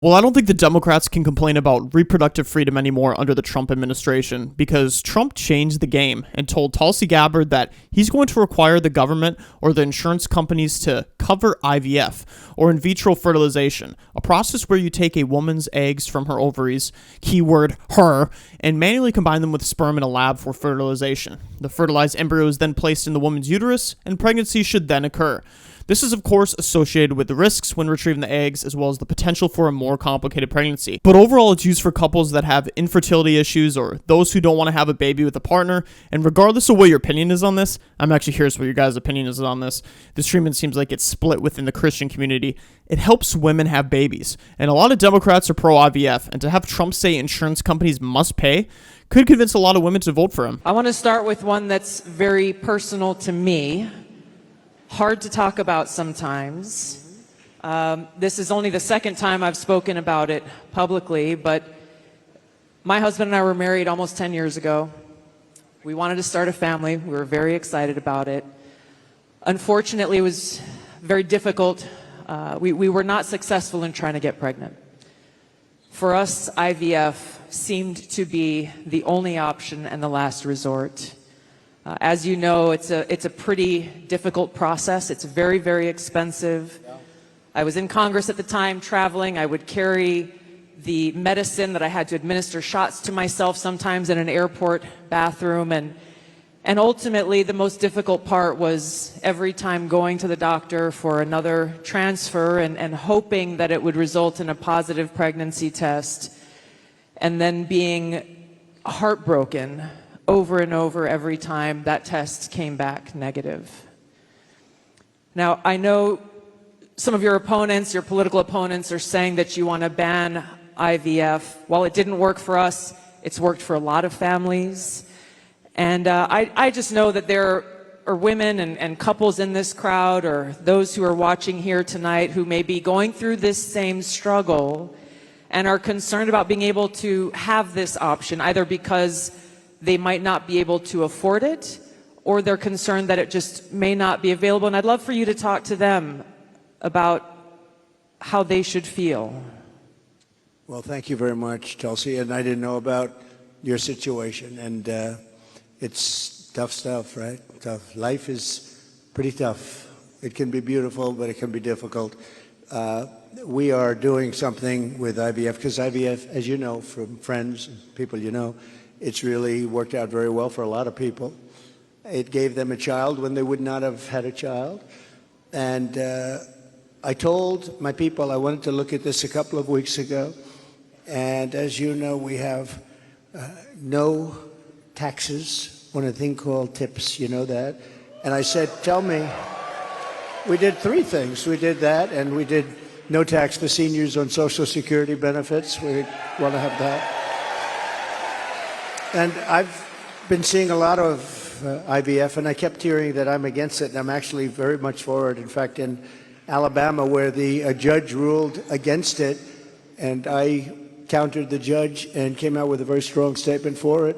Well, I don't think the Democrats can complain about reproductive freedom anymore under the Trump administration, because Trump changed the game and told Tulsi Gabbard that he's going to require the government or the insurance companies to cover IVF, or in vitro fertilization, a process where you take a woman's eggs from her ovaries, keyword her, and manually combine them with sperm in a lab for fertilization. The fertilized embryo is then placed in the woman's uterus, and pregnancy should then occur. This is, of course, associated with the risks when retrieving the eggs, as well as the potential for a more complicated pregnancy. But overall, it's used for couples that have infertility issues or those who don't want to have a baby with a partner. And regardless of what your opinion is on this, I'm actually curious what your guys' opinion is on this. This treatment seems like it's split within the Christian community. It helps women have babies. And a lot of Democrats are pro-IVF, and to have Trump say insurance companies must pay could convince a lot of women to vote for him. I want to start with one that's very personal to me. Hard to talk about sometimes. This is only the second time I've spoken about it publicly, but my husband and I were married almost 10 years ago. We wanted to start a family. We were very excited about it. Unfortunately, it was very difficult. We were not successful in trying to get pregnant. For us, IVF seemed to be the only option and the last resort. As you know, it's a pretty difficult process. It's very, very expensive. I was in Congress at the time, traveling. I would carry the medicine that I had to administer shots to myself sometimes in an airport bathroom. And ultimately, the most difficult part was every time going to the doctor for another transfer and hoping that it would result in a positive pregnancy test, and then being heartbroken over and over every time that test came back negative. Now, I know some of your opponents, your political opponents, are saying that you want to ban IVF. While it didn't work for us, it's worked for a lot of families. And I just know that there are women and couples in this crowd, or those who are watching here tonight, who may be going through this same struggle and are concerned about being able to have this option, either because they might not be able to afford it, or they're concerned that it just may not be available. And I'd love for you to talk to them about how they should feel. Well, thank you very much, Tulsi. And I didn't know about your situation. And it's tough stuff, right? Tough. Life is pretty tough. It can be beautiful, but it can be difficult. We are doing something with IVF, because IVF, as you know from friends and people you know, it's really worked out very well for a lot of people. It gave them a child when they would not have had a child. And I told my people I wanted to look at this a couple of weeks ago. And as you know, we have no taxes on a thing called tips. You know that? And I said, tell me, we did three things. We did that, and we did no tax for seniors on Social Security benefits. We want to have that. And I've been seeing a lot of IVF, and I kept hearing that I'm against it, and I'm actually very much for it. In fact, in Alabama, where a judge ruled against it, and I countered the judge and came out with a very strong statement for it,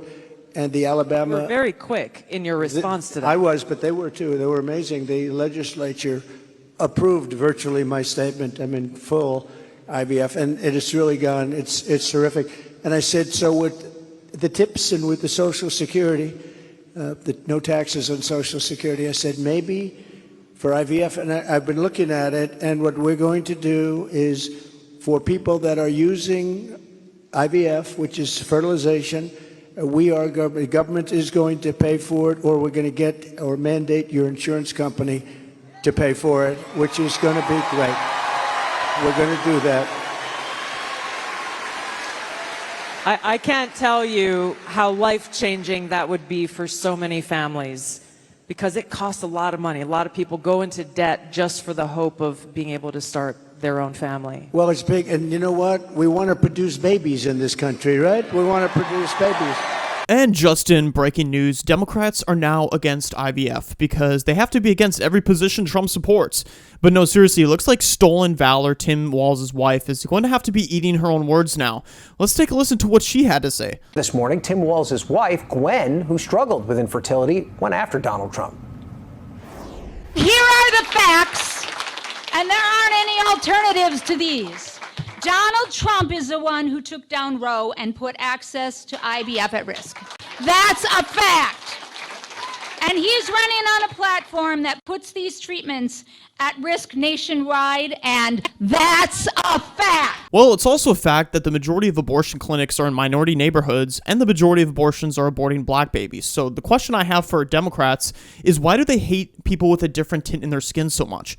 and the Alabama... You were very quick in your response to that. I was, but they were too. They were amazing. The legislature approved virtually my statement. I'm in full IVF, and it has really gone, it's terrific. And I said, so with the tips and with the Social Security, the no taxes on Social Security, I said maybe for IVF, and I've been looking at it, and what we're going to do is for people that are using IVF, which is fertilization, the government is going to pay for it, or we're going to get or mandate your insurance company to pay for it, which is going to be great. We're going to do that. I can't tell you how life-changing that would be for so many families, because it costs a lot of money. A lot of people go into debt just for the hope of being able to start their own family. Well, it's big, and you know what? We want to produce babies in this country, right? We want to produce babies. And just in breaking news, Democrats are now against IVF because they have to be against every position Trump supports. But no, seriously, it looks like Stolen Valor, Tim Walz' wife, is going to have to be eating her own words now. Let's take a listen to what she had to say. This morning, Tim Walz' wife, Gwen, who struggled with infertility, went after Donald Trump. Here are the facts, and there aren't any alternatives to these. Donald Trump is the one who took down Roe and put access to IVF at risk. That's a fact. And he's running on a platform that puts these treatments at risk nationwide, and that's a fact. Well, it's also a fact that the majority of abortion clinics are in minority neighborhoods, and the majority of abortions are aborting black babies. So the question I have for Democrats is, why do they hate people with a different tint in their skin so much?